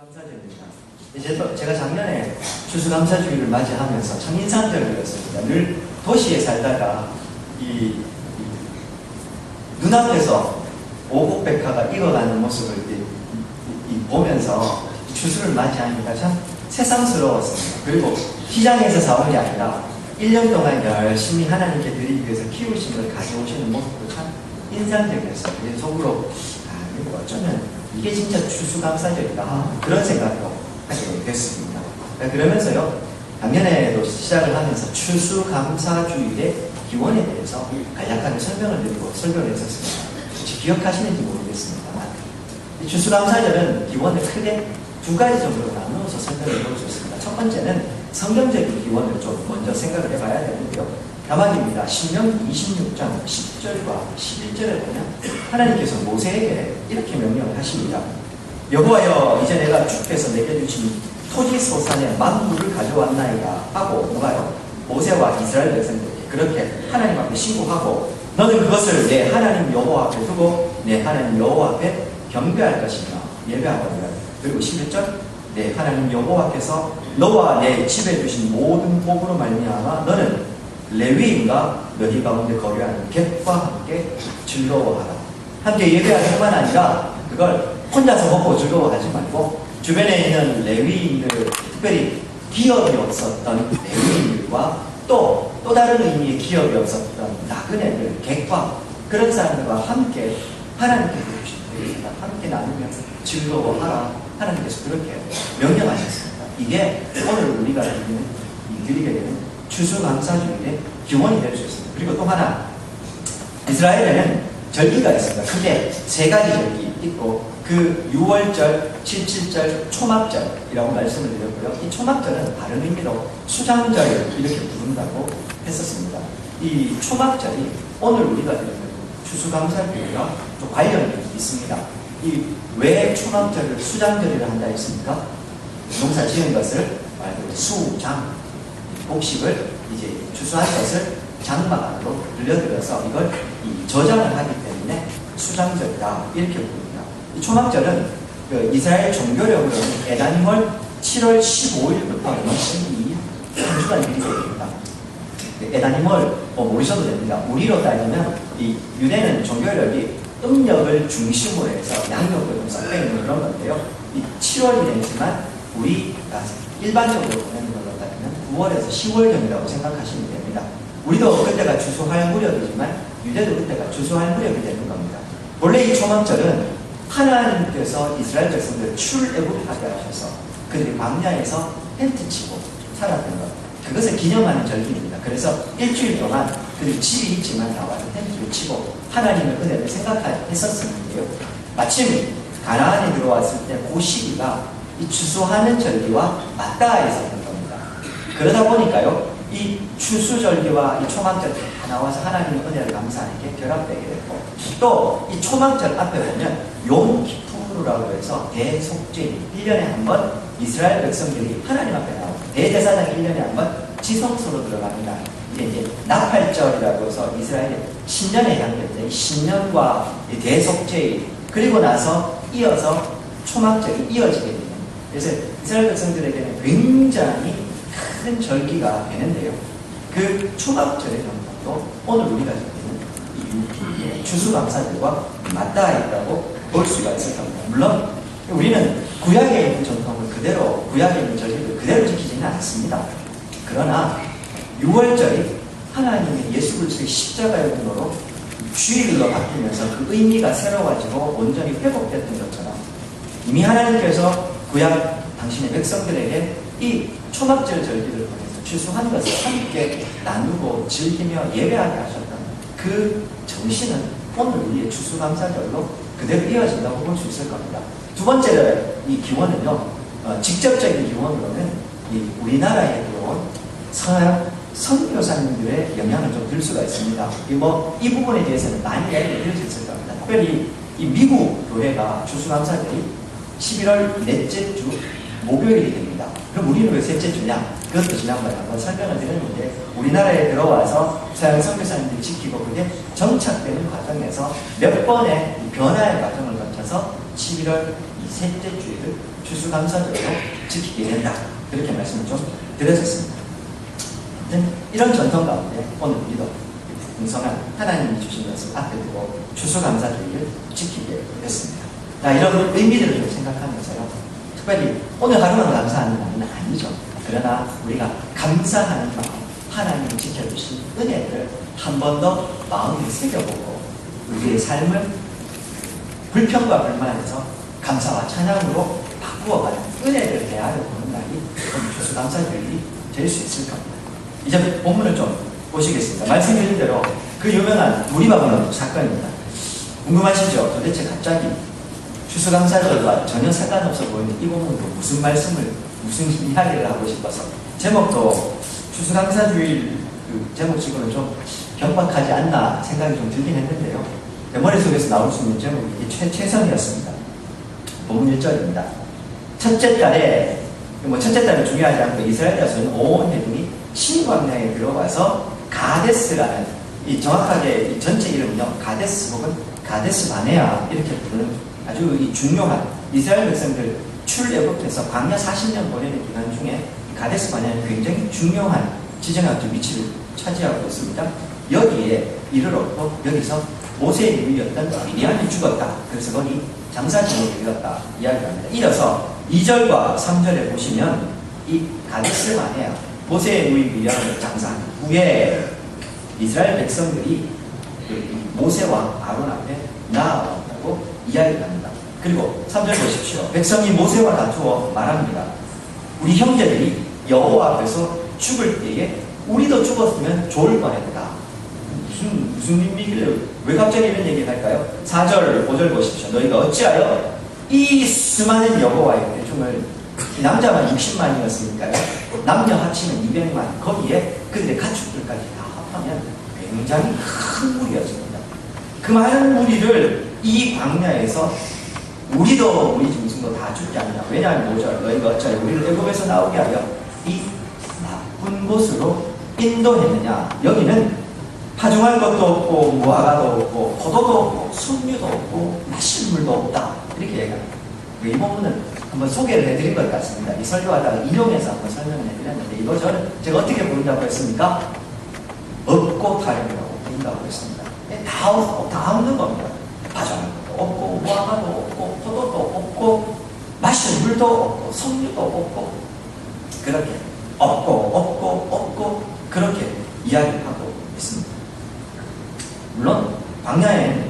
감사드립니다. 제가 작년에 추수감사주의를 맞이하면서 참 인상적이었습니다. 늘 도시에 살다가 이 눈앞에서 오곡백화가 익어가는 모습을 보면서 추수를 맞이하니까 참 새삼스러웠습니다. 그리고 시장에서 사온 게 아니라 1년 동안 열심히 하나님께 드리기 위해서 키우신 걸 가져오시는 모습도 참 인상적이었어요. 그래서 속으로 이거 어쩌면 이게 진짜 추수감사절이다 그런 생각도 하게 됐습니다. 그러면서요, 작년에도 시작을 하면서 추수감사주일의 기원에 대해서 간략하게 설명을 했었습니다. 혹시 기억하시는지 모르겠습니다만, 이 추수감사절은 기원을 크게 두 가지 정도로 나누어서 설명을 해볼 수 있습니다. 첫 번째는 성경적인 기원을 좀 먼저 생각을 해봐야 되는데요. 자막입니다. 신명기 26장 10절과 11절에 보면 하나님께서 모세에게 이렇게 명령을 하십니다. 여호와여, 이제 내가 주께서 내게 주신 토지 소산의 만물을 가져왔나이다 하고, 누가요? 모세와 이스라엘 백성들에게 그렇게 하나님 앞에 신고하고, 너는 그것을 내 하나님 여호와 앞에 두고 내 하나님 여호와 앞에 경배할 것이며 예배하거니와. 그리고 11절, 내 하나님 여호와께서 너와 내 집에 주신 모든 복으로 말미암아 너는 레위인과 너희 가운데 거류하는 객과 함께 즐거워하라. 함께 예배할 뿐만 아니라 그걸 혼자서 먹고 즐거워하지 말고 주변에 있는 레위인들, 특별히 기업이 없었던 레위인들과 또 다른 의미의 기업이 없었던 나그네들, 객과 그런 사람들과 함께 하나님께서 주신 함께 나누며 즐거워하라. 하나님께서 그렇게 명령하셨습니다. 이게 오늘 우리가 드리게 되는 추수감사주일의 기원이 될 수 있습니다. 그리고 또 하나, 이스라엘에는 절기가 있습니다. 크게 세 가지 절기 있고, 그 6월절, 77절, 초막절이라고 말씀을 드렸고요. 이 초막절은 다른 의미로 수장절 이렇게 부른다고 했었습니다. 이 초막절이 오늘 우리가 드리는 추수감사주일과 좀 관련이 있습니다. 이 왜 초막절을 수장절이라 한다 했습니까? 농사 지은 것을 말 그대로 수장, 곡식을 이제 추수한 것을 장막 안으로 들려들어서 이걸 저장을 하기 때문에 수장절이다 이렇게 부릅니다. 이 초막절은 그 이스라엘 종교력으로는 에다님월 7월 15일부터 2일 3주간 드리게 됩니다. 에다님월 모르셔도 됩니다. 우리로 따지면 이 유대는 종교력이 음력을 중심으로 해서 양력을 좀 섞여 있는 그런 건데요. 이 7월이 되지만 우리가 일반적으로 보내는 걸로 따지면 9월에서 10월경이라고 생각하시면 됩니다. 우리도 그때가 추수할 무렵이지만 유대도 그때가 추수할 무렵이 되는 겁니다. 원래 이 초막절은 하나님께서 이스라엘 백성들을 출애굽하게 하셔서 그들이 광야에서 텐트 치고 살았던 것, 그것을 기념하는 절기입니다. 그래서 일주일 동안 그들이 집이 있지만 나와서 텐트를 치고 하나님의 은혜를 생각했었는데요. 마침 가나안에 들어왔을 때 그 시기가 이 추수하는 절기와 맞닿아 있었던 겁니다. 그러다 보니까요, 이 추수절기와 이 초막절 다 나와서 하나님의 은혜를 감사하는 게 결합되게 됐고, 또 이 초막절 앞에 보면 욤 기푸르라고 해서 대속죄, 1년에 한 번 이스라엘 백성들이 하나님 앞에 나오고, 대제사장 1년에 한 번 지성소로 들어갑니다. 이제 나팔절이라고 해서 이스라엘의 신년의 향기인데, 신년과 대속죄, 그리고 나서 이어서 초막절이 이어지게 됩니다. 그래서 이스라엘 백성들에게는 굉장히 큰 절기가 되는데요. 그 초막절의 전통도 오늘 우리가 지키는 이 추수감사절과 맞닿아 있다고 볼 수가 있을 겁니다. 물론 우리는 구약에 있는 전통을 그대로, 구약에 있는 절기를 그대로 지키지는 않습니다. 그러나 6월절이 하나님의 예수 그리스도의 십자가의 분으로 주일로 바뀌면서 그 의미가 새로워지고 온전히 회복됐던 것처럼, 이미 하나님께서 구약 당신의 백성들에게 이 초막절 절기를 통해서 추수한 것을 함께 나누고 즐기며 예배하게 하셨던 그 정신은 오늘 우리의 추수감사절로 그대로 이어진다고 볼 수 있을 겁니다. 두 번째로 이 기원은요, 직접적인 기원으로는 이 우리나라에 들어온 서양 선교사님들의 영향을 좀 들 수가 있습니다. 이 부분에 대해서는 많이 이야기를 드릴 수 있을 겁니다. 특별히 이 미국 교회가 추수감사절이 11월 넷째 주 목요일이 됩니다. 그럼 우리는 왜 셋째 주냐? 그것도 지난번에 한번 설명을 드렸는데, 우리나라에 들어와서 서양 선교사님들이 지키고 그게 정착되는 과정에서 몇 번의 변화의 과정을 거쳐 거쳐서 11월 이 셋째 주일을 추수감사절로 지키게 된다. 그렇게 말씀을 좀 드렸었습니다. 이런 전통 가운데 오늘 우리도 풍성한 하나님이 주신 것을 앞에 두고 추수감사주일을 지키게 됐습니다. 자, 이런 의미들을 좀 생각하면서요. 특별히 오늘 하루만 감사하는 날은 아니죠. 그러나 우리가 감사하는 마음, 하나님이 지켜주신 은혜를 한 번 더 마음에 새겨보고 우리의 삶을 불평과 불만에서 감사와 찬양으로 바꾸어가는 은혜를 대하여 보는 날이 오늘 추수감사주일이 될 수 있을 겁니다. 이제 본문을 좀 보시겠습니다. 말씀드린 대로 그 유명한 무리바벨론 사건입니다. 궁금하시죠? 도대체 갑자기 추수감사절과 전혀 상관없어 보이는 이 본문도 무슨 말씀을, 무슨 이야기를 하고 싶어서 제목도 추수감사주일 그 제목치고는 좀 경박하지 않나 생각이 좀 들긴 했는데요. 내 머릿속에서 나올 수 있는 제목이 이게 최선이었습니다. 본문 1절입니다. 첫째 달에, 첫째 달은 중요하지 않고 이스라엘 자손은 온 회중이 신광야에 들어가서 가데스라는, 이 정확하게 이 전체 이름은요, 가데스 혹은 가데스 바네아 이렇게 부르는 아주 이 중요한 이스라엘 백성들 출애굽해서 광야 40년 보내는 기간 중에 가데스 바네아는 굉장히 중요한 지정학적 위치를 차지하고 있습니다. 여기에 이르렀고 여기서 모세의 누이였던 미디안이 죽었다. 그래서 거기 장사 지역에 이르렀다 이야기를 합니다. 이어서 2절과 3절에 보시면 이 가데스 바네아 모세의 누이 미디안을 장사한 후에 이스라엘 백성들이 모세와 아론 앞에 나아왔다고 이야기를 합니다. 그리고 3절 보십시오. 백성이 모세와 다투어 말합니다. 우리 형제들이 여호와 앞에서 죽을 때에 우리도 죽었으면 좋을 뻔했다. 무슨 의미길래 왜 갑자기 이런 얘기를 할까요? 4절, 5절 보십시오. 너희가 어찌하여 이 수많은 여호와의 회중을, 남자만 60만이었으니까요. 남녀 합치면 200만, 거기에 그들의 가축들까지 다 합하면 굉장히 큰 무리였습니다. 그 많은 무리를 이 광야에서 우리도 우리 짐승도 다 죽지 않냐. 왜냐하면 5절 너희가 어찌하여 우리를 애굽에서 나오게 하여 이 나쁜 곳으로 인도했느냐. 여기는 파종할 것도 없고 무화과도 없고 포도도 없고 석류도 없고 마실 물도 없다. 이렇게 얘기합니다. 이 부분은 한번 소개를 해드린 것 같습니다. 이 설교하다가 인용해서 한번 설명을 해드렸는데 이거 제가 어떻게 부른다고 했습니까? 없고 타령이라고 부른다고 했습니다. 다 없는 겁니다. 파종할 것도 없고 무화과도 없고 포도도 없고 마실 물도 없고 석류도 없고 그렇게 없고 그렇게 이야기를 하고 있습니다. 물론 광야에는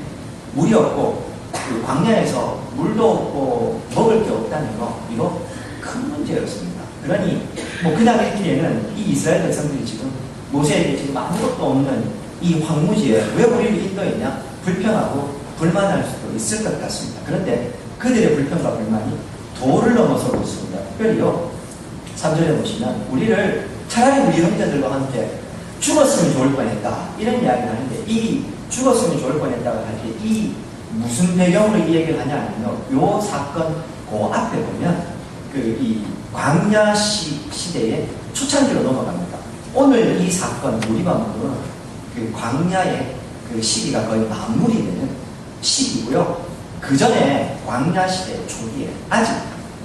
물이 없고 그 광야에서 물도 없고 먹을 게 없다는 거 이거 큰 문제였습니다. 그러니 그날 일기에는 이 이스라엘 백성들이 지금 모세에게 지금 아무것도 없는 이 황무지에 왜 우리를 인도했냐 불평하고 불만할 수도 있을 것 같습니다. 그런데 그들의 불평과 불만이 도를 넘어서고 있습니다. 특별히요 3절에 보시면 우리를 차라리 우리 형제들과 함께 죽었으면 좋을 뻔했다 이런 이야기를 하는데 이 죽었으면 좋을 뻔했다고 할 때 이 무슨 배경으로 이 얘기를 하냐면요 요 사건 그 앞에 보면 그 이 광야 시대의 초창기로 넘어갑니다. 오늘 이 사건 무리반문은 그 광야의 그 시기가 거의 마무리되는 시기고요. 그 전에 광야 시대 초기에 아직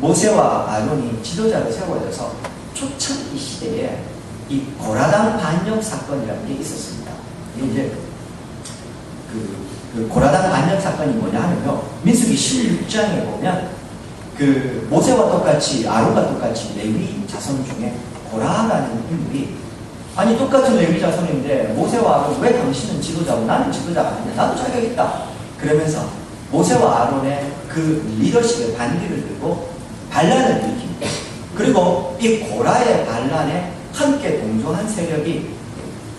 모세와 아론이 지도자로 세워져서 초창기 시대에 이 고라당 반역 사건이라는 게 있었습니다. 이게 이제 그 고라당 반역 사건이 뭐냐 하면요. 민수기 16장에 보면 그 모세와 똑같이 아론과 똑같이 레위 자손 중에 고라라는 인물이 아니 똑같은 레위 자손인데 모세와 아론 왜 당신은 지도자고 나는 지도자가 아니냐 나도 자격 있다 그러면서 모세와 아론의 그 리더십의 반기를 들고 반란을 일으킵니다. 그리고 이 고라의 반란에 함께 동조한 세력이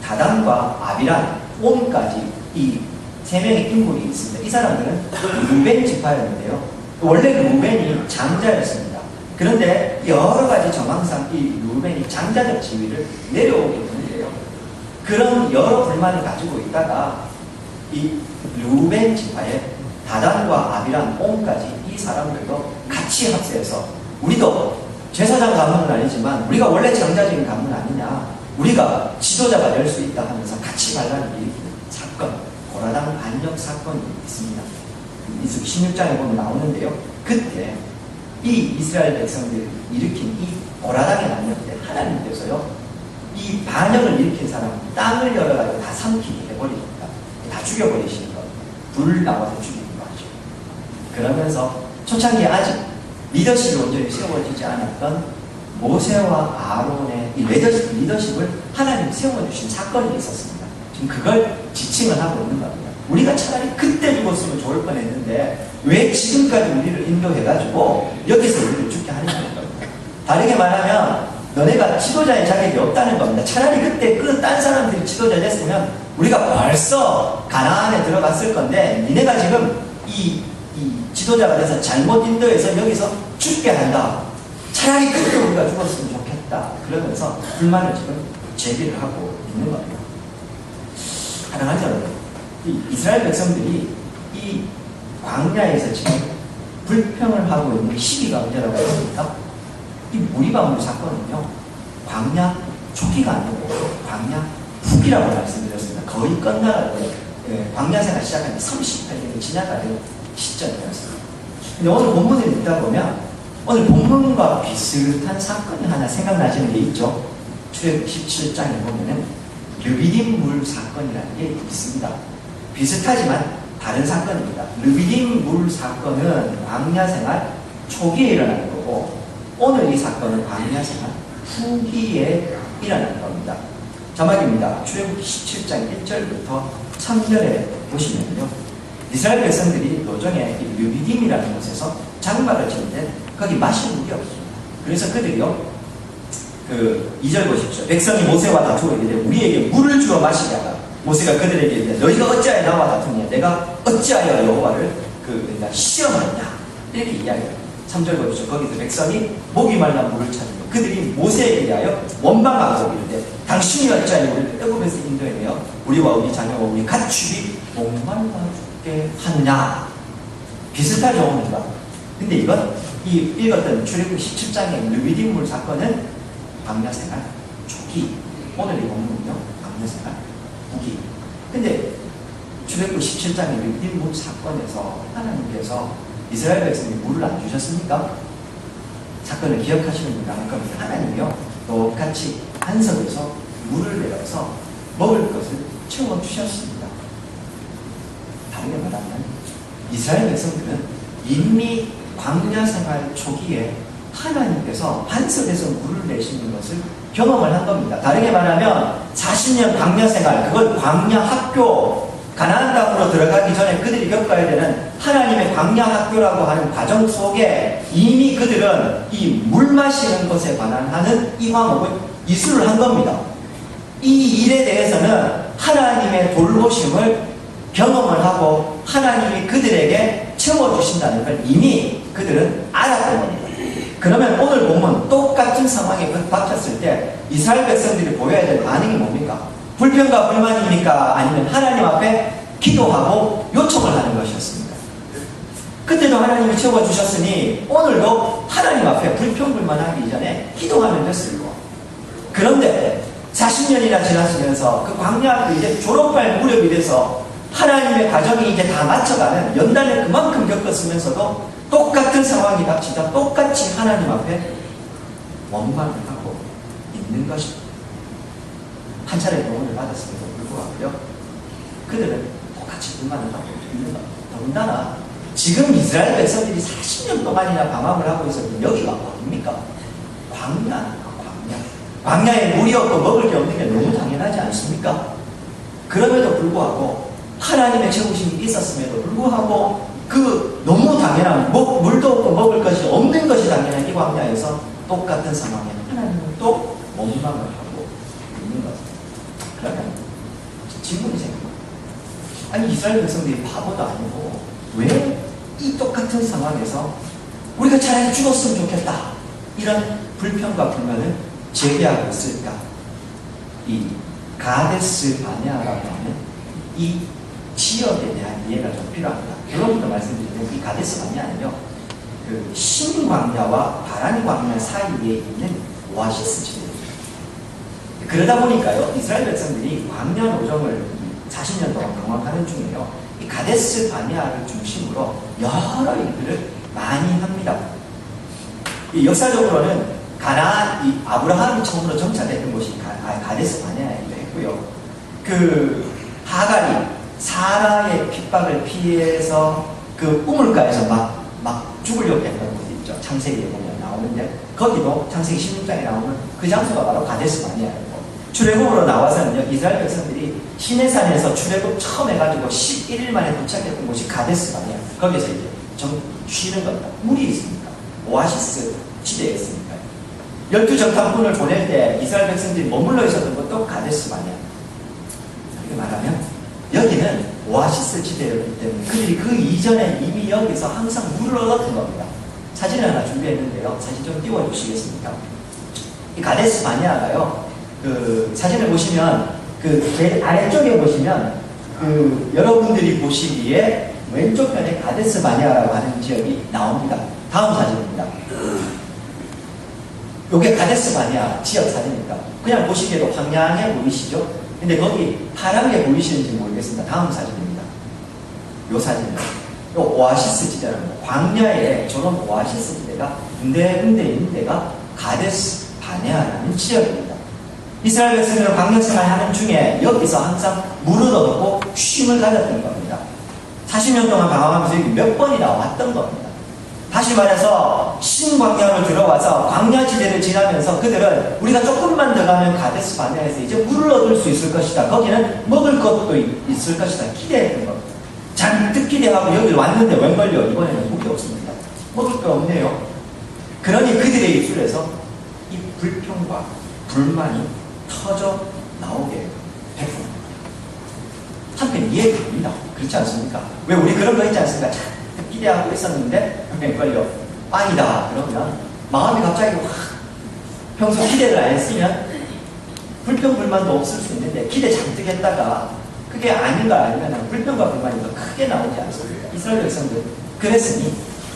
다단과 아비란, 온까지 이 세 명의 인물이 있습니다. 이 사람들은 루벤 지파였는데요. 원래 루벤이 장자였습니다. 그런데 여러 가지 정황상 이 루벤이 장자적 지위를 내려오게 되는데요. 그런 여러 불만을 가지고 있다가 이 루벤 지파의 다단과 아비란, 온까지 이 사람들도 같이 합세해서 우리도 제사장 가문은 아니지만 우리가 원래 장자적인 가문 아니냐 우리가 지도자가 될 수 있다 하면서 같이 반란을 일으키는 사건 고라당 반역 사건이 있습니다. 이스라엘 16장에 보면 나오는데요. 그때 이 이스라엘 백성들이 일으킨 이 고라당의 난력 때 하나님께서요, 이 반역을 일으킨 사람 땅을 열어가지고 다 삼키게 해버리니까 다 죽여버리시는 겁니다. 불 나와서 죽이는 거죠. 그러면서 초창기에 아직 리더십이 온전히 세워지지 않았던 모세와 아론의 이 리더십을 하나님 세워주신 사건이 있었습니다. 지금 그걸 지칭을 하고 있는 겁니다. 우리가 차라리 그때 죽었으면 좋을 뻔했는데 왜 지금까지 우리를 인도해가지고 여기서 우리를 죽게 하느냐는 겁니다. 다르게 말하면 너네가 지도자의 자격이 없다는 겁니다. 차라리 그때 그 딴 사람들이 지도자 됐으면 우리가 벌써 가나안에 들어갔을 건데 니네가 지금 이 지도자가 돼서 잘못 인도해서 여기서 죽게 한다. 차라리 그때 우리가 죽었으면 좋겠다. 그러면서 불만을 지금 제기를 하고 있는 겁니다. 가능하죠, 여러분? 이스라엘 백성들이 이 광야에서 지금 불평을 하고 있는 시기가 언제라고 했습니까? 이 무리방울 사건은요, 광야 초기가 아니고 광야 후기라고 말씀드렸습니다. 거의 끝나가고 광야 생활 시작한 지 38년이 지나가는 시점이었습니다. 근데 오늘 본문을 읽다 보면 오늘 본문과 비슷한 사건이 하나 생각나시는 게 있죠. 출애굽 17장에 보면은 르비딤 물 사건이라는 게 있습니다. 비슷하지만 다른 사건입니다. 르비딤 물 사건은 광야 생활 초기에 일어나는 거고, 오늘 이 사건은 광야 생활 후기에 일어나는 겁니다. 자막입니다. 출애굽 17장 1절부터 3절에 보시면요, 이스라엘 백성들이 노정에 르비딤이라는 곳에서 장막을 짓는데 거기 마실 물이 없습니다. 그래서 그들이요, 2절 보십시오. 백성이 모세와 다투고 이르되 우리에게 물을 주어 마시다가 모세가 그들에게 이르되 너희가 어찌하여 나와 다투냐? 내가 어찌하여 여호와를 시험하냐? 이렇게 이야기해요. 3절 보십시오. 거기서 백성이 목이 말라 물을 찾고 그들이 모세에게 대하여 원망하고 이르되 당신이 어찌하여 우리를 애굽에서 인도해내어 우리와 우리 자녀와 우리 가축이 목말라 죽게 하느냐? 비슷하죠, 오늘과. 근데 이건 이 읽었던 출애굽 17장의 르비딤 물 사건은 광야 생활 초기, 오늘 이 본문은요, 광야 생활 후기. 근데 출애굽 17장의 르비딤 물 사건에서 하나님께서 이스라엘 백성이 물을 안 주셨습니까? 사건을 기억하시는 분이 많을 겁니다. 하나님이요, 똑같이 한석에서 물을 내려서 먹을 것을 채워주셨습니다. 다르게 말하면 이스라엘 백성들은 이미 광야 생활 초기에 하나님께서 반석에서 물을 내시는 것을 경험을 한 겁니다. 다르게 말하면 40년 광야 생활, 그걸 광야 학교, 가나안 땅으로 들어가기 전에 그들이 겪어야 되는 하나님의 광야 학교라고 하는 과정 속에 이미 그들은 이 물 마시는 것에 관한 하는 이 과목을 이수를 한 겁니다. 이 일에 대해서는 하나님의 돌보심을 경험을 하고 하나님이 그들에게 채워주신다는 걸 이미 그들은 알았던 겁니다. 그러면 오늘 보면 똑같은 상황에 닥쳤을 때 이스라엘 백성들이 보여야 될 반응이 뭡니까? 불평과 불만입니까? 아니면 하나님 앞에 기도하고 요청을 하는 것이었습니다. 그때도 하나님이 채워주셨으니 오늘도 하나님 앞에 불평불만하기 이전에 기도하면 됐어요. 그런데 40년이나 지나시면서 그 광야학교 이제 졸업할 무렵이 돼서 하나님의 가정이 이제 다 맞춰가는 연단을 그만큼 겪었으면서도 똑같은 상황이 닥치자 똑같이 하나님 앞에 원망을 하고 있는 것입니다. 한 차례 도움을 받았음에도 불구하고요, 그들은 똑같이 불만을 하고 있는 겁니다. 더군다나 지금 이스라엘 백성들이 40년 동안이나 방황을 하고 있었는데 여기가 어딥니까? 광야입니다. 광야에 물이 없고 먹을 게 없는 게 너무 당연하지 않습니까? 그럼에도 불구하고 하나님의 채우심이 있었음에도 불구하고 그 너무 당연한 물도 없고 먹을 것이 없는 것이 당연한 이 광야에서 똑같은 상황에 하나님은 또 원망을 하고 있는 것입니다. 그러면 질문이 생깁니다. 아니 이스라엘 백성들이 바보도 아니고 왜 이 똑같은 상황에서 우리가 차라리 죽었으면 좋겠다 이런 불평과 불만을 제기하고 있을까? 이 가데스 바네아라고 하는 이 지역에 대한 이해가 좀 필요합니다. 결론부터 말씀드리면 이 가데스 바네아는요, 그 신광야와 바란 광야 사이에 있는 오아시스 지대입니다. 그러다 보니까요, 이스라엘 백성들이 광야 노정을 40년 동안 방황하는 중에요, 이 가데스 바네아를 중심으로 여러 일들을 많이 합니다. 이 역사적으로는 가나안, 이 아브라함이 처음으로 정착했던 곳이 가데스 바네아이기도 했고요. 그 하갈이 사라의 핍박을 피해서 그 우물가에서 막 죽으려고 했던 곳이 있죠. 창세기에 보면 나오는데 거기도 창세기 16장에 나오는 그 장소가 바로 가데스 바네아예요. 출애굽으로 나와서는요, 이스라엘 백성들이 시내산에서 출애굽 처음 해가지고 11일 만에 도착했던 곳이 가데스 바네아. 거기서 이제 좀 쉬는 겁니다. 물이 있으니까. 오아시스 지대에 있으니까요. 12정탐꾼을 보낼 때 이스라엘 백성들이 머물러 있었던 것도 가데스 바네아. 이렇게 말하면 여기는 오아시스 지대였기 때문에 그들이 그 이전에 이미 여기서 항상 물을 얻었던 겁니다. 사진을 하나 준비했는데요. 사진 좀 띄워주시겠습니까? 이 가데스 바네아가요, 그 사진을 보시면 그 아래쪽에 보시면 그 여러분들이 보시기에 왼쪽 편에 가데스 바네아라고 하는 지역이 나옵니다. 다음 사진입니다. 요게 가데스 바네아 지역 사진입니다. 그냥 보시기에도 황량해 보이시죠? 근데 거기 파랗게 보이시는지 모르겠습니다. 다음 사진입니다. 요 사진입니다. 요 오아시스 지대라는 거. 광야에 저런 오아시스 지대가 군데군데 있는 데가 가데스 바네아라는 지역입니다. 이스라엘 백성들은 광야 생활하는 중에 여기서 항상 물을 얻었고 쉼을 가졌던 겁니다. 40년 동안 방황하면서 여기 몇 번이나 왔던 겁니다. 다시 말해서 신광야로 들어와서 광야지대를 지나면서 그들은 우리가 조금만 더 가면 가데스 바네아에서 이제 물을 얻을 수 있을 것이다. 거기는 먹을 것도 있을 것이다. 기대했던 겁니다. 잔뜩 기대하고 여기 왔는데 웬걸요? 이번에는 물이 없습니다. 먹을 거 없네요. 그러니 그들의 입술에서 이 불평과 불만이 터져 나오게 됐습니다. 한편 이해됩니다. 그렇지 않습니까? 왜 우리 그런 거 있지 않습니까? 잔뜩 기대하고 있었는데 웬걸요? 빵이다. 그러면 마음이 갑자기 확 평소 기대를 안 했으면 불평불만도 없을 수 있는데 기대 잔뜩 했다가 그게 아닌가 아니면 불평과 불만이 더 크게 나오지 않습니까? 이스라엘 백성들 그랬으니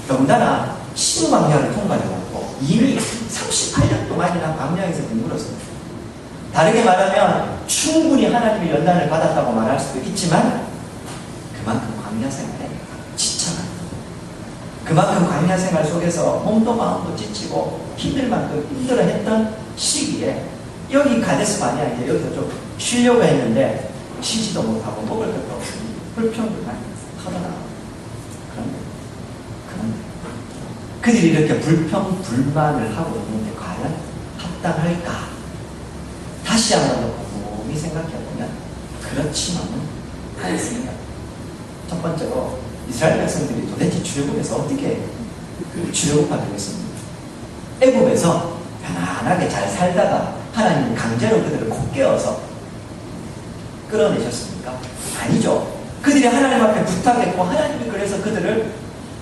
더군다나 신광야를 통과해가지고 이미 38년 동안이나 광야에서 머물었습니다. 다르게 말하면 충분히 하나님의 연단을 받았다고 말할 수도 있지만 그만큼 광야 생활에 지쳐간, 그만큼 광야 생활 속에서 몸도 마음도 지치고 힘들 만큼 힘들어했던 시기에 여기 가데스 바네아에 여기서 좀 쉬려고 했는데 쉬지도 못하고 먹을 것도 없으니 불평불만이 터져나가고 그런데 그들이 이렇게 불평불만을 하고 있는데 과연 합당할까? 다시 한번 더 곰곰이 생각해보면 그렇지만은 않습니다. 첫 번째로 이스라엘 백성들이 도대체 출애굽에서 어떻게 출애굽하게 됐습니까? 애굽에서 편안하게 잘 살다가 하나님이 강제로 그들을 콕 깨어서 끌어내셨습니까? 아니죠. 그들이 하나님 앞에 부탁했고 하나님이 그래서 그들을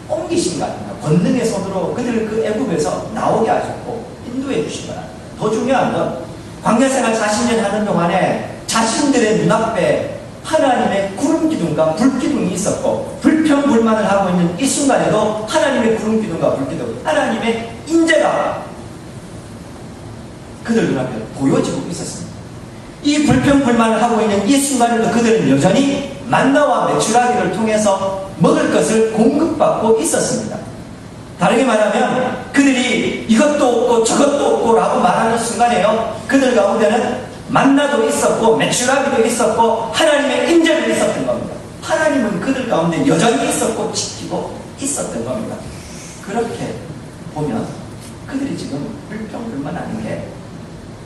옮기신 거 아닙니까? 권능의 손으로 그들을 그 애굽에서 나오게 하셨고 인도해 주신 거라. 더 중요한 건 광야생활 40년 하는 동안에 자신들의 눈앞에 하나님의 구름기둥과 불기둥이 있었고 불평불만을 하고 있는 이 순간에도 하나님의 구름기둥과 불기둥, 하나님의 인재가 그들 눈앞에 보여지고 있었습니다. 이 불평불만을 하고 있는 이 순간에도 그들은 여전히 만나와 메추라기를 통해서 먹을 것을 공급받고 있었습니다. 다르게 말하면 그들이 이것도 없고 저것도 없고 라고 말하는 순간에요, 그들 가운데는 만나도 있었고 메추라기도 있었고 하나님의 인재도 있었던 겁니다. 하나님은 그들 가운데 여전히 있었고 지키고 있었던 겁니다. 그렇게 보면 그들이 지금 불평불만하는 게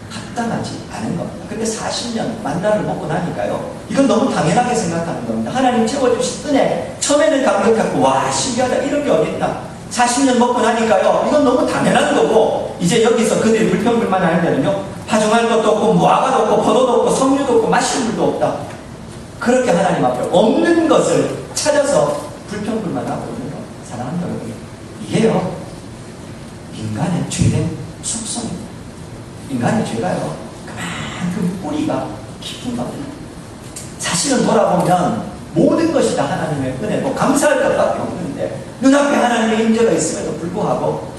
합당하지 않은 겁니다. 근데 40년 만나를 먹고 나니까요, 이건 너무 당연하게 생각하는 겁니다. 하나님 채워주신 은혜, 처음에는 감격했고 와 신기하다 이런 게 어딨나. 40년 먹고 나니까요, 이건 너무 당연한 거고, 이제 여기서 그들이 불평불만 하는 데는요, 파종할 것도 없고 무화과도 없고 포도도 없고 석류도 없고 마실 물도 없다. 그렇게 하나님 앞에 없는 것을 찾아서 불평불만하고 있는 거. 사랑하는 여러분, 이게요 인간의 죄된 속성입니다. 인간의 죄가요 그만큼 뿌리가 깊은 겁니다. 사실은 돌아보면 모든 것이 다 하나님의 은혜고 감사할 것밖에 없는데 눈앞에 하나님의 임재가 있음에도 불구하고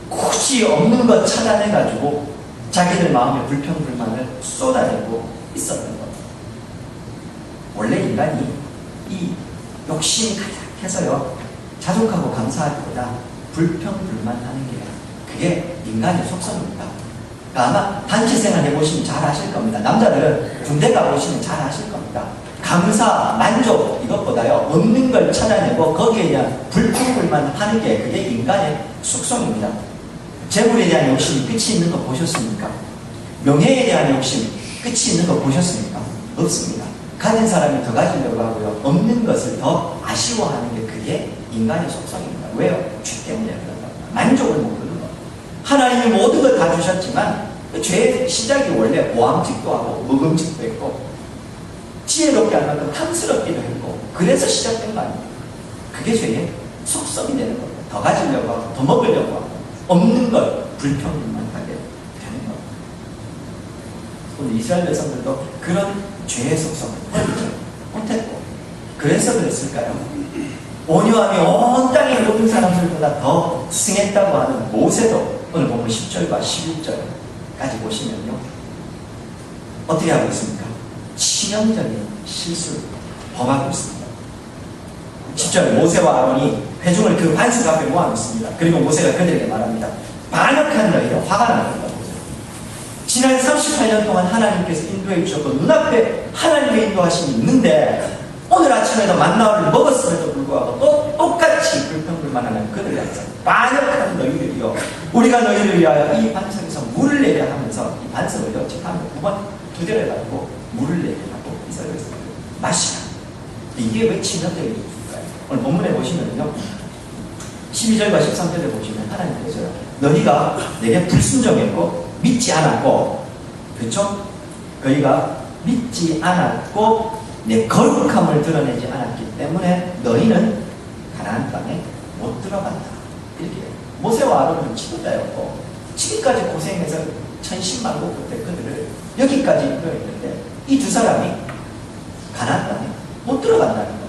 굳이 없는 것 찾아내가지고 자기들 마음의 불평불만을 쏟아내고 있었던 겁니다. 원래 인간이 이 욕심이 가득해서요. 자족하고 감사하기보다 불평불만하는 게 그게 인간의 속성입니다. 그러니까 아마 단체 생활 해보시면 잘 아실 겁니다. 남자들은 군대 가보시면 잘 아실 겁니다. 감사, 만족 이것보다요 없는 걸 찾아내고 거기에 대한 불평불만하는 게 그게 인간의 속성입니다. 재물에 대한 욕심이 끝이 있는 거 보셨습니까? 명예에 대한 욕심 끝이 있는 거 보셨습니까? 없습니다. 가진 사람이 더 가지려고 하고요. 없는 것을 더 아쉬워하는 게 그게 인간의 속성입니다. 왜요? 죄 때문에 그런 겁니다. 만족을 못 하는 겁니다. 하나님이 모든 걸 다 주셨지만 그 죄의 시작이 원래 모함직도 하고 먹음직도 했고 지혜롭게 할 만큼 탐스럽기도 했고 그래서 시작된 거 아닙니까? 그게 죄의 속성이 되는 겁니다. 더 가지려고 하고 더 먹으려고 하고 없는 걸 불평불만하게 되는 겁니다. 오늘 이스라엘 백성들도 그런 죄의 속성을 못했고 그래서 그랬을까요? 온유함이 온 땅의 모든 사람들보다 더 승했다고 하는 모세도 오늘 보면 10절과 11절까지 보시면요 어떻게 하고 있습니까? 치명적인 실수를 범하고 있습니다. 10절 모세와 아론이 회중을 그 반석 앞에 모아놓습니다. 그리고 모세가 그들에게 말합니다. 반역한 너희는 화가 나는가. 지난 38년 동안 하나님께서 인도해 주셨고 눈앞에 하나님의 인도하심이 있는데 오늘 아침에도 만나를 먹었음에도 불구하고 또 똑같이 불평불만하는 그들이 항상 반역한 너희들이요 우리가 너희를 위하여 이 반석에서 물을 내려 하면서 이 반석을요 지금 두 대를 가지고 물을 내려 하고 이스라엘에서 마시라. 이게 왜 치명적인 일일까요? 오늘 본문에 보시면요 12절과 13절에 보시면 하나님께서요 너희가 내게 불순종했고 믿지 않았고 그렇죠? 너희가 믿지 않았고 내 거룩함을 드러내지 않았기 때문에 너희는 가나안 땅에 못 들어간다. 이렇게 모세와 아론은 지도자였고 지금까지 고생해서 천신만고 끝에 그들을 여기까지 이끌어냈는데 이 두 사람이 가나안 땅에 못 들어간다는 거예요.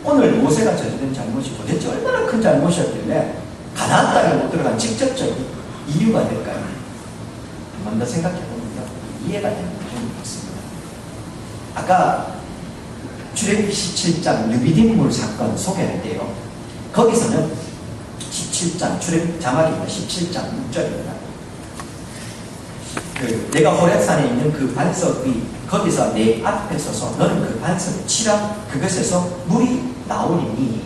오늘 모세가 저지른 잘못이 도대체 얼마나 큰 잘못이었길래 가나안 땅에 못 들어간 직접적인 이유가 될까요? 한 번 더 생각해보면요 이해가 되는 부분이 있습니다. 아까 출애굽기 17장 르비딤물 사건 소개할 때요 거기서는 17장 출애굽 자막입니다. 17장 6절입니다. 내가 호렙산에 있는 그 반석이 거기서 내 앞에 서서 너는 그 반석을 치라 그것에서 물이 나오리니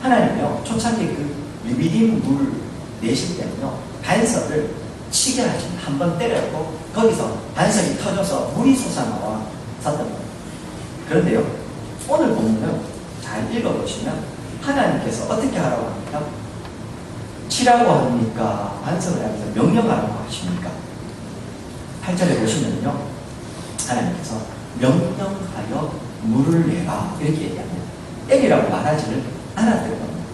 하나님이요 초창기 그 르비딤 물 내실 때는요 반석을 치게 하시면 한번 때렸고 거기서 반석이 터져서 물이 솟아나와 샀던 겁니다. 그런데요 오늘 본문을 잘 읽어보시면 하나님께서 어떻게 하라고 합니까? 치라고 합니까? 반석을 하면서 명령하라고 하십니까? 8절에 보시면요 하나님께서 명령하여 물을 내라 이렇게 얘기합니다. 때리라고 말하지를 않았던 겁니다.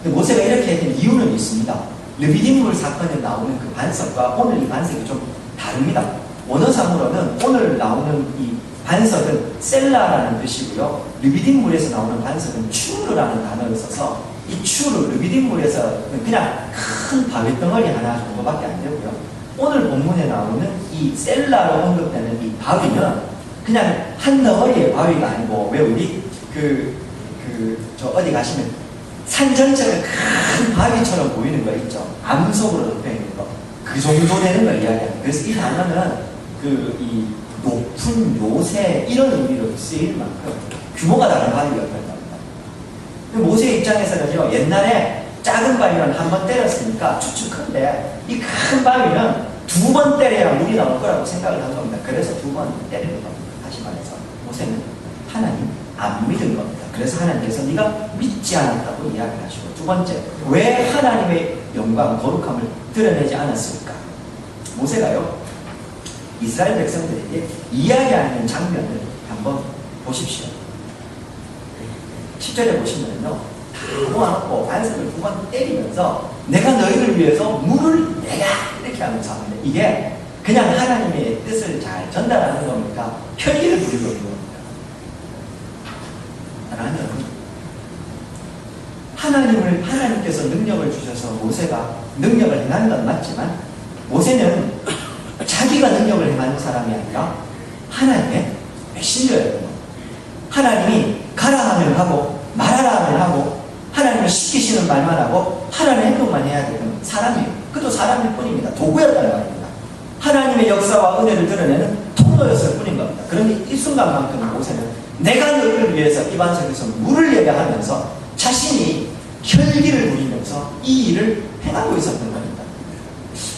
근데 모세가 이렇게 했던 이유는 있습니다. 르비딤물 사건에 나오는 그 반석과 오늘 이 반석이 좀 다릅니다. 원어상으로는 오늘 나오는 이 반석은 셀라라는 뜻이고요. 르비딤물에서 나오는 반석은 추르라는 단어를 써서 이 추르, 르비딤물에서 그냥 큰 바위 덩어리 하나 정도밖에 안 되고요. 오늘 본문에 나오는 이 셀라로 언급되는 이 바위는 그냥 한 덩어리의 바위가 아니고 왜 우리 저 어디 가시면 산 전체가 큰 바위처럼 보이는 거 있죠. 암석으로 덮여 있는 거. 그 정도 되는 걸 이야기합니다. 그래서 이 단어는 이 높은 요새 이런 의미로 쓰일 만큼 규모가 다른 바위였던 겁니다. 모세의 입장에서는요 옛날에 작은 바위는 한 번 때렸으니까 축축한데 이 큰 바위는 두 번 때려야 물이 나올 거라고 생각을 한 겁니다. 그래서 두 번 때리는 겁니다. 다시 말해서 모세는 하나님 안 믿은 겁니다. 그래서 하나님께서 네가 믿지 않았다고 이야기를 하시고 두 번째 왜 하나님의 영광 거룩함을 드러내지 않았을까? 모세가요 이스라엘 백성들에게 이야기하는 장면을 한번 보십시오. 10절에 보시면요 다 모아놓고 반석을 두 번 때리면서 내가 너희를 위해서 물을 내라 이렇게 하면서 하는데 이게 그냥 하나님의 뜻을 잘 전달하는 겁니까? 편의를 부리고 있는 겁니다. 하나님께서 능력을 주셔서 모세가 능력을 행하는 건 맞지만 모세는 자기가 능력을 행하는 사람이 아니라 하나님의 메신저였던 겁니다. 하나님이 가라 하면 하고 말하라 하면 하고 하나님을 시키시는 말만 하고 하나님의 행동만 해야 되는 사람이에요. 그도 사람일 뿐입니다. 도구였다는 말입니다. 하나님의 역사와 은혜를 드러내는 통로였을 뿐인 겁니다. 그런데 이 순간만큼 모세는 내가 너를 위해서 이반석에서 물을 예배하면서 자신이 혈기를 부리면서 이 일을 행하고 있었던 겁니다.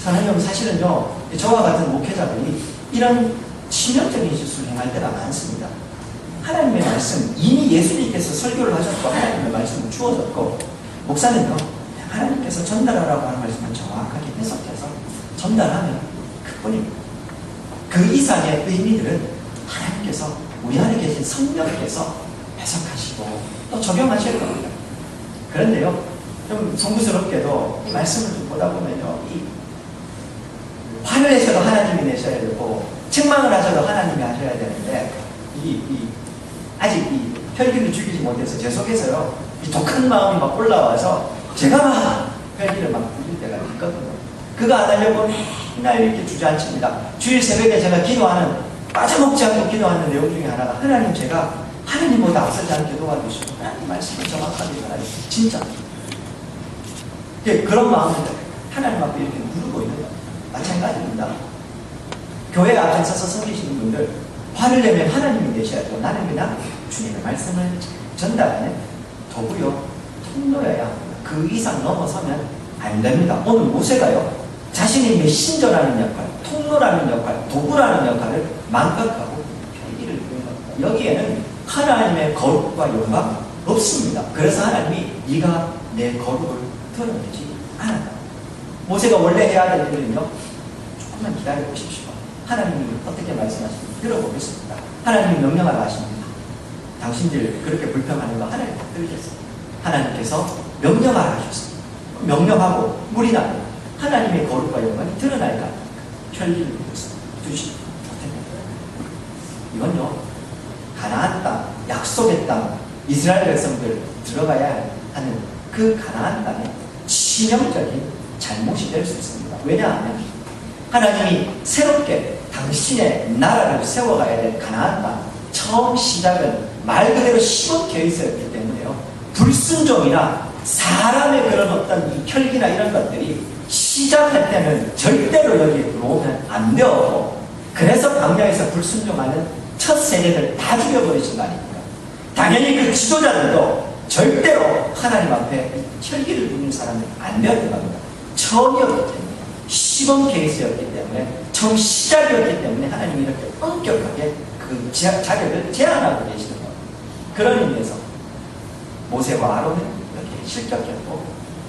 하나님 사실은요, 저와 같은 목회자들이 이런 치명적인 실수를 행할 때가 많습니다. 하나님의 말씀, 이미 예수님께서 설교를 하셨고 하나님의 말씀을 주어졌고 목사는요, 하나님께서 전달하라고 하는 말씀을 정확하게 해석해서 전달하면 그뿐입니다. 그 이상의 의미들은 하나님께서 우리 안에 계신 성령께서 해석하시고 또 적용하실 겁니다. 그런데요, 좀 송구스럽게도 이 말씀을 좀 보다 보면요, 이 화를 내셔도 하나님이 내셔야 되고 책망을 하셔도 하나님이 하셔야 되는데 아직 이 혈기를 죽이지 못해서 제 속에서요, 이 독한 마음이 막 올라와서 제가 막 혈기를 막 부릴 때가 있거든요. 그거 안 하려고 맨날 이렇게 주저앉힙니다. 주일 새벽에 제가 기도하는, 빠져먹지 않고 기도하는 내용 중에 하나가 하나님, 제가 하나님보다 앞서지 않게 도와주시고 하나님 말씀을 정확하게 전하주시고 진짜 그런 마음을 하나님 앞에 이렇게 누르고 있는 거예요. 마찬가지입니다. 교회 앞에 서서 섬기시는 분들, 화를 내면 하나님이 되셔야 되고 나는 그냥 주님의 말씀을 전달하는 도구요, 통로여야 합니다. 그 이상 넘어서면 안 됩니다. 오늘 모세가요, 자신이 메신저라는 역할, 통로라는 역할, 도구라는 역할을 망각하고 혈기를 부린 겁니다. 여기에는 하나님의 거룩과 영광 없습니다. 그래서 하나님이 네가 내 거룩을 드러내지 않았다. 모세가 원래 해야 될 일은요, 조금만 기다려 보십시오. 하나님이 어떻게 말씀하시는지 들어보겠습니다. 하나님이 명령하라 하십니다. 당신들 그렇게 불평하는 거 하나님 들으셨습니다. 하나님께서 명령하라 하셨습니다. 명령하고 물이 나면 하나님의 거룩과 영광이 드러날까? 혈기를 두시지 못합니다. 이건요, 가나안 땅, 약속의 땅, 이스라엘 백성들 들어가야 하는 그 가나안 땅의 치명적인 잘못이 될 수 있습니다. 왜냐하면 하나님이 새롭게 당신의 나라를 세워가야 될 가나안 땅, 처음 시작은 말 그대로 심어켜 있었기 때문에요, 불순종이나 사람의 그런 어떤 이 혈기나 이런 것들이 시작할 때는 절대로 여기 들어오면 안 되었고, 그래서 광야에서 불순종하는 첫 세대를 다 죽여버리신 거 아닙니까? 당연히 그 지도자들도 절대로 하나님 앞에 혈기를 부는 사람은 안 되었던 겁니다. 처음이었기 때문에, 시범 케이스였기 때문에, 처음 시작이었기 때문에 하나님이 이렇게 엄격하게 그 자격을 제한하고 계시는 겁니다. 그런 의미에서 모세와 아론은 이렇게 실격했고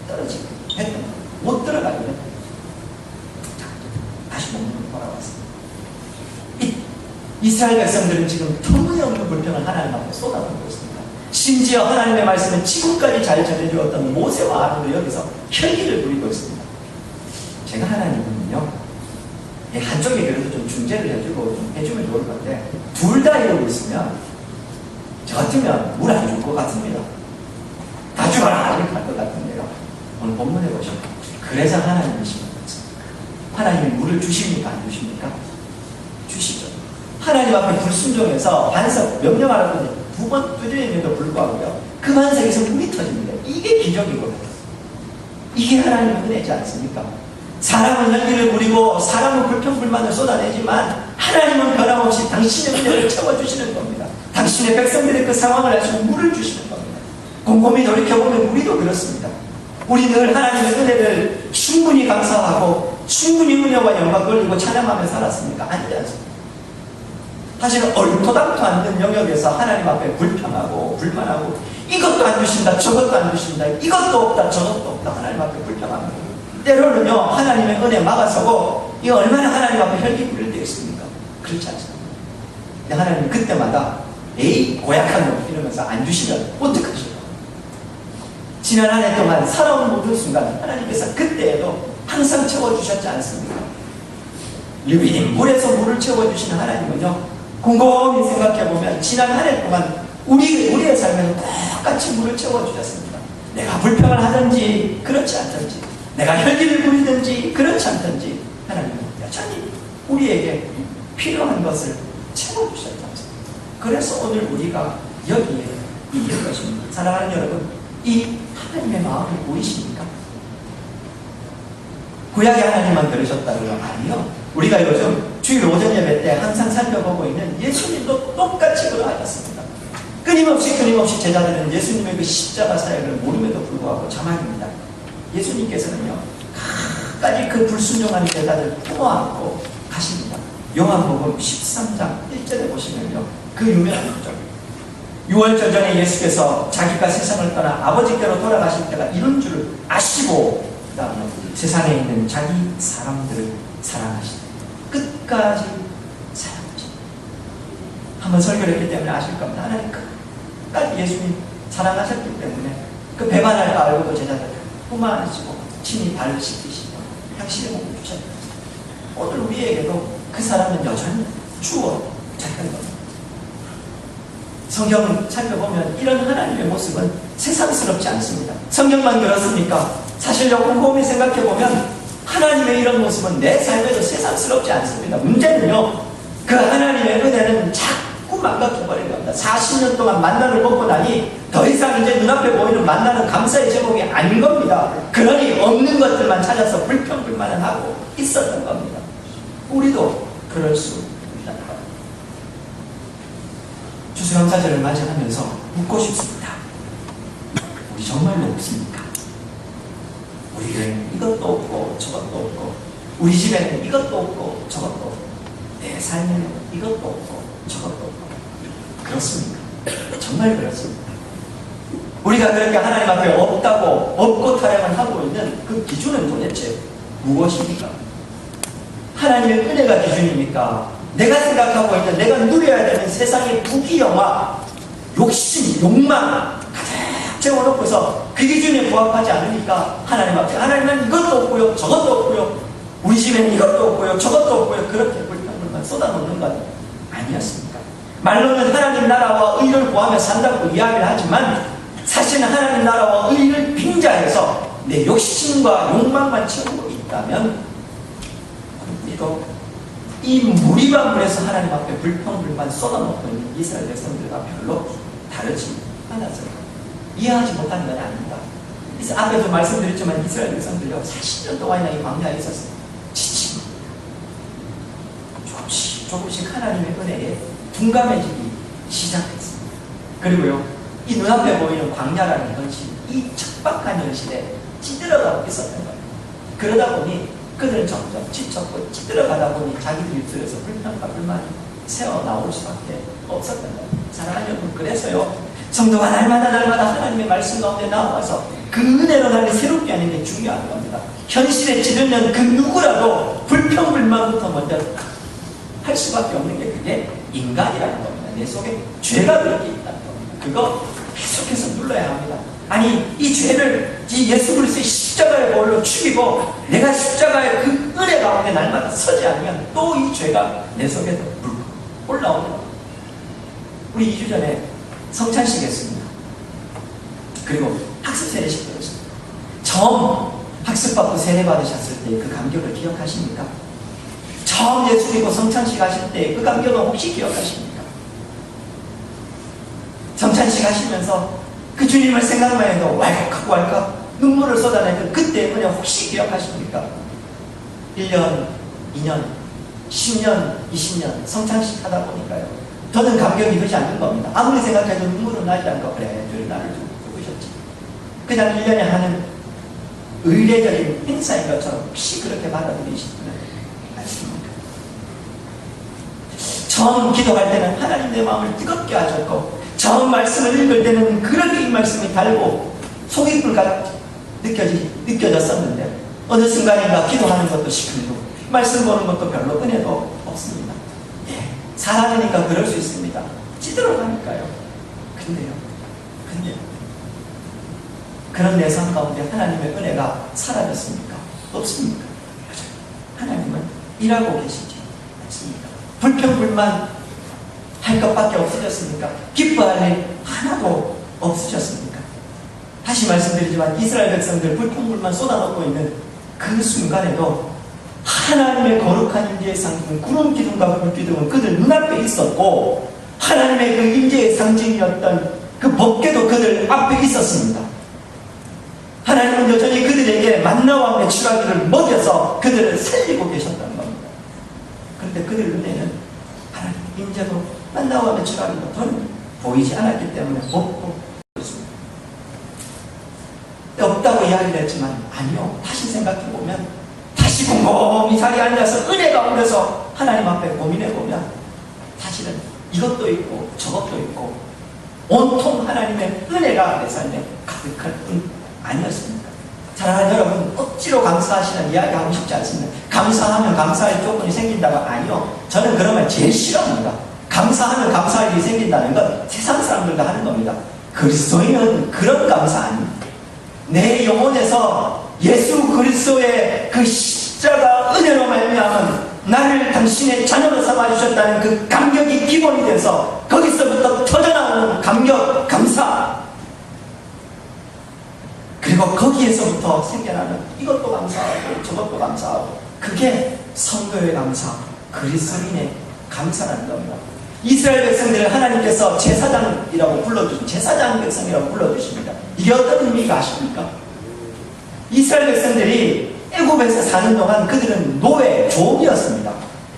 떨어지고 했던 겁니다. 못 들어가면 다시 몸으로 돌아왔습니다. 이스라엘 백성들은 지금 터무니없는 불평을 하나님 앞에 쏟아붓고 있습니다. 심지어 하나님의 말씀은 지금까지 잘 전해주었던 모세와 아론도 여기서 혈기를 부리고 있습니다. 제가 하나님은요, 한쪽에 그래도 좀 중재를 해주고 좀 해주면 좋을 건데, 둘 다 이러고 있으면 저 같으면 물 안 줄 것 같습니다. 다 죽어라 이렇게 할 것 같은데요, 오늘 본문에 보시면 그래서 하나님이신 거죠. 하나님이 물을 주십니까? 안 주십니까? 주시죠. 하나님 앞에 불순종해서 반석 명령하라고 두 번 두드림에도 불구하고요, 그 반석에서 물이 터집니다. 이게 기적이거든요. 이게 하나님의 은혜지 않습니까? 사람은 혈기를 부리고 사람은 불평불만을 쏟아내지만 하나님은 변함없이 당신의 은혜를 채워주시는 겁니다. 당신의 백성들의 그 상황을 아시고 물을 주시는 겁니다. 곰곰이 돌이켜보면 우리도 그렇습니다. 우리 늘 하나님의 은혜를 충분히 감사하고 충분히 은혜와 영광 돌리고 찬양하며 살았습니까? 아니지 않습니까? 사실 얼토당토 않는 영역에서 하나님 앞에 불평하고 불만하고 이것도 안 주신다, 저것도 안 주신다, 이것도 없다, 저것도 없다, 하나님 앞에 불평합니다. 때로는요, 하나님의 은혜 막아서고 이 얼마나 하나님 앞에 혈기 부릴 때 있습니까? 그렇지 않습니다. 근데 하나님 그때마다 에이 고약한 놈 이러면서 안 주시면 어떡하실까? 지난 한 해 동안 살아온 모든 순간 하나님께서 그때에도 항상 채워주셨지 않습니까? 리비딩 물에서 물을 채워주시는 하나님은요, 곰곰이 생각해보면 지난 한 해 동안 우리의 삶에서 똑같이 물을 채워주셨습니다. 내가 불평을 하든지 그렇지 않든지, 내가 혈기를 부리든지 그렇지 않든지 하나님은 여전히 우리에게 필요한 것을 채워주셨지 않습니까? 그래서 오늘 우리가 여기에 이길 것입니다. 사랑하는 여러분, 이 하나님의 마음이 보이십니까? 구약의 하나님만 그러셨다고요? 아니요. 우리가 요즘 주일 오전 예배 때 항상 살펴보고 있는 예수님도 똑같이 그러하셨습니다. 끊임없이 제자들은 예수님의 그 십자가 사역을 모름에도 불구하고 자만입니다. 예수님께서는요, 끝까지 그 불순종하는 제자들 품어안고 가십니다. 요한복음 13장 1절에 보시면요, 그 유명한 구절, 6월절 전에 예수께서 자기가 세상을 떠나 아버지께로 돌아가실 때가 이런 줄을 아시고, 그 다음에 세상에 있는 자기 사람들을 사랑하시다. 끝까지 사랑하시다. 한번 설교를 했기 때문에 아실 겁니다. 하나님 끝까지 예수님 사랑하셨기 때문에 그 배반할까 알고도 제자들 품어안으시고 친히 발을 씻기시고 향신의 몸을 주셨다. 오늘 우리에게도 그 사람은 여전히 주어 작은 겁니다. 성경을 살펴보면 이런 하나님의 모습은 세상스럽지 않습니다. 성경만 그렇습니까? 사실 곰곰이 생각해보면 하나님의 이런 모습은 내 삶에도 세상스럽지 않습니다. 문제는요, 그 하나님의 은혜는 자꾸 망가져버린 겁니다. 40년 동안 만나를 먹고 나니 더 이상 이제 눈앞에 보이는 만나는 감사의 제목이 아닌 겁니다. 그러니 없는 것들만 찾아서 불평불만을 하고 있었던 겁니다. 우리도 그럴 수 있다는 겁니다. 추수감사절을 맞이하면서 묻고 싶습니다. 우리 정말로 없습니까? 우리 교회는 이것도 없고 저것도 없고, 우리 집에는 이것도 없고 저것도 없고, 내 삶에는 이것도 없고 저것도 없고. 그렇습니까? 정말 그렇습니다. 우리가 그렇게 하나님 앞에 없고 타령을 하고 있는 그 기준은 도대체 무엇입니까? 하나님의 은혜가 기준입니까? 내가 생각하고 있는, 내가 누려야 되는 세상의 부귀영화, 욕심, 욕망 가득 채워놓고서 그 기준에 부합하지 않으니까 하나님 앞에, 하나님은 이것도 없고요 저것도 없고요, 우리 집에는 이것도 없고요 저것도 없고요, 그렇게 불평불만 쏟아놓는 것 아니었습니까? 말로는 하나님 나라와 의를 구하며 산다고 이야기를 하지만 사실은 하나님 나라와 의를 빙자해서 내 욕심과 욕망만 채우고 있다면 우리도 이 무리방물에서 하나님 앞에 불평불만 쏟아놓고 있는 이스라엘 백성들과 별로 다르지 않았어요. 이해하지 못하는 건 아닙니다. 앞에도 말씀드렸지만 이스라엘 백성들요, 40년 동안이나 이 광야에 있었어요. 지치고 조금씩 하나님의 은혜에 둔감해지기 시작했습니다. 그리고요, 이 눈앞에 보이는 광야라는 현실, 이 척박한 현실에 찌들어가고 있었던 거예요. 그러다 보니 그들은 점점 지쳤고 찌들어가다 보니 자기들 입술에서 불평과 불만이 새어나올 수밖에 없었던 거예요. 사랑하는 여러분, 그래서요, 성도가 날마다 하나님의 말씀 가운데 나와서 그 은혜로 나를 새롭게 하는 게 중요한 겁니다. 현실에 찌들면 그 누구라도 불평불만부터 먼저 할 수밖에 없는 게 그게 인간이라는 겁니다. 내 속에 죄가 그렇게 있다는 겁니다. 그거 계속해서 눌러야 합니다. 아니, 이 죄를 이 예수 그리스도의 십자가의 보혈로 죽이고 내가 십자가의 그 은혜 가운데 날마다 서지 않으면 또 이 죄가 내 속에서 올라오는 겁니다. 우리 2주 전에 성찬식 했습니다. 그리고 학습 세례식 들었습니다. 처음 학습받고 세례 받으셨을 때 그 감격을 기억하십니까? 처음 예수 믿고 성찬식 하실 때 그 감격을 혹시 기억하십니까? 성찬식 하시면서 그 주님을 생각만 해도 왈칵 눈물을 쏟아내는 그때의 은혜 혹시 기억하십니까? 1년, 2년, 10년, 20년 성찬식 하다 보니까요, 더는 감격이 되지 않는 겁니다. 아무리 생각해도 눈물은 나지 않고, 그래, 주님 나를 죽으셨지. 그냥 1년에 하는 의례적인 행사인 것처럼 혹시 그렇게 받아들이시는 않습니까? 처음 기도할 때는 하나님 내 마음을 뜨겁게 하셨고, 처음 말씀을 읽을 때는 그렇게 이 말씀이 달고 속이 불같이 느껴졌었는데 어느 순간인가 기도하는 것도 시큰둥, 말씀 보는 것도 별로 은혜도 없습니다. 예, 살아가니까 그럴 수 있습니다. 찌들어가니까요. 근데요, 그런 내 삶 가운데 하나님의 은혜가 사라졌습니까? 없습니까? 하나님은 일하고 계시지 않습니까? 불평불만 할 것밖에 없으셨습니까? 기뻐할 일 하나도 없으셨습니까? 다시 말씀드리지만 이스라엘 백성들 불평불만 쏟아놓고 있는 그 순간에도 하나님의 거룩한 임재의 상징, 구름 기둥과 불 기둥은 그들 눈앞에 있었고, 하나님의 그 임재의 상징이었던 그 법궤도 그들 앞에 있었습니다. 하나님은 여전히 그들에게 만나와 메추라기를 먹여서 그들을 살리고 계셨다는 겁니다. 그런데 그들 눈에는 하나님 인제도 만나와 메추라기가 더 보이지 않았기 때문에 먹고 있습니다. 없다고 이야기를 했지만 아니요. 다시 생각해보면 다시 곰곰이 자리에 앉아서 은혜 가운데서 하나님 앞에 고민해보면 사실은 이것도 있고 저것도 있고 온통 하나님의 은혜가 내 삶에 가득할 뿐 아니었습니까? 사랑하는 여러분, 억지로 감사하시는 이야기 하고 싶지 않습니다. 감사하면 감사할 조건이 생긴다고 아니요. 저는 그런 말 제일 싫어합니다. 감사하면 감사할 일이 생긴다는 건 세상 사람들도 하는 겁니다. 그리스도인은 그런 감사 아닙니다. 내 영혼에서 예수 그리스도의 그 십자가 은혜로 말미암은 나를 당신의 자녀로 삼아주셨다는 그 감격이 기본이 돼서 거기서부터 터져나오는 감격, 감사, 그리고 거기에서부터 생겨나는 이것도 감사하고 저것도 감사하고, 그게 성도의 감사, 그리스도인의 감사라는 겁니다. 이스라엘 백성들을 하나님께서 제사장이라고 불러주십니다. 제사장 백성이라고 불러주십니다. 이게 어떤 의미가 아십니까? 이스라엘 백성들이 애굽에서 사는 동안 그들은 노예, 종이었습니다.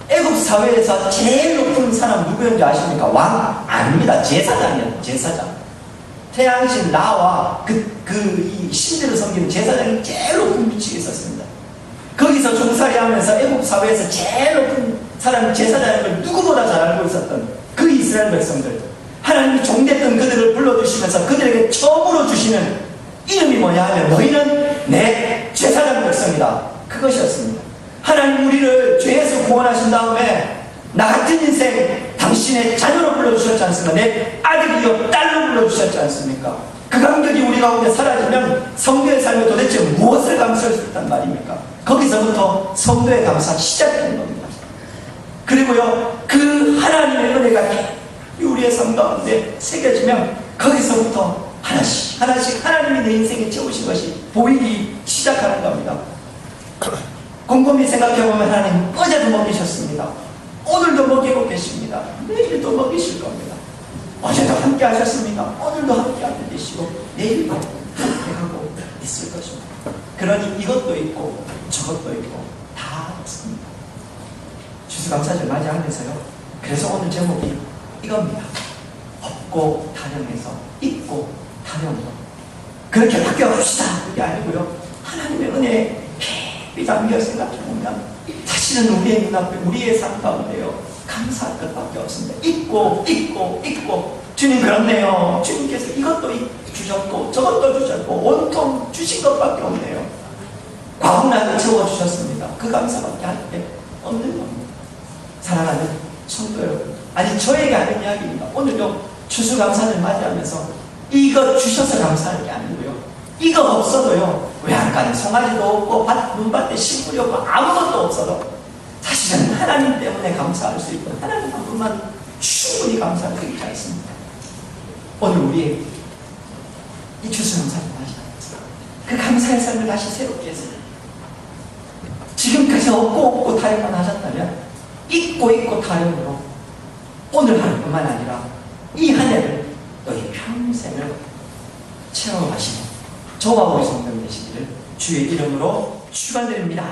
애굽 사회에서 제일 높은 사람 누구였는지 아십니까? 왕? 아닙니다. 제사장이었어요. 제사장. 태양신 라와 이 신들을 섬기는 제사장이 제일 높은 위치에 있었습니다. 거기서 종살이 하면서 애굽 사회에서 제일 높은 사람이 제사장인 걸 누구보다 잘 알고 있었던 그 이스라엘 백성들, 하나님이 종됐던 그들을 불러주시면서 그들에게 처음으로 주시는 이름이 뭐냐 하면 너희는 내 제사장 백성이다. 그것이었습니다. 하나님 우리를 죄에서 구원하신 다음에 나 같은 인생 당신의 자녀로 불러주셨지 않습니까? 내 아들이요 딸로 불러주셨지 않습니까? 그 감격이 우리 가운데 사라지면 성도의 삶에 도대체 무엇을 감사할 수 있단 말입니까? 거기서부터 성도의 감사 시작되는 겁니다. 그리고요, 그 하나님의 은혜가 우리의 삶 가운데 새겨지면 거기서부터 하나씩 하나씩 하나님이 내 인생에 채우신 것이 보이기 시작하는 겁니다. 곰곰이 생각해보면 하나님 어제도 먹이셨습니다. 오늘도 먹이고 계십니다. 내일도 먹이실 겁니다. 어제도 함께 하셨습니다. 오늘도 함께 하고 계시고 내일도 함께 하고 있을 것입니다. 그러니 이것도 있고 저것도 있고 다 없습니다. 추수감사절 맞이하면서요, 그래서 오늘 제목이 이겁니다. 없고 타령해서 있고 타령으로 그렇게 바뀌어봅시다. 그게 아니고요, 하나님의 은혜에 깊이 담겨 생각해보면 사실은 우리의 눈앞에 우리의 삶 가운데요 감사할 것밖에 없습니다. 있고 주님 그렇네요. 주님께서 이것도 주셨고 저것도 주셨고 온통 주신 것밖에 없네요. 과분하게 채워주셨습니다. 그 감사밖에 할 게 없는 겁니다. 사랑하는 성도 여러분, 아니 저에게 하는 이야기입니다. 오늘도 추수감사를 맞이하면서 이거 주셔서 감사할 게 아니고요, 이거 없어도요, 외양간에 송아지도 없고 눈밭에 식물이 없고 아무것도 없어도 사실은 하나님 때문에 감사할 수 있고 하나님 한 분만 충분히 감사할 수 있지 않습니까? 오늘 우리 이 추수감사를 맞이하면서 그 감사의 삶을 다시 새롭게 해서 지금까지 없고 타령만 하셨다면 있고 타령으로 오늘 하루뿐만 아니라 이 한 해를 너희 평생을 채워가시고 저와 우리 성도 되시기를 주의 이름으로 축원드립니다.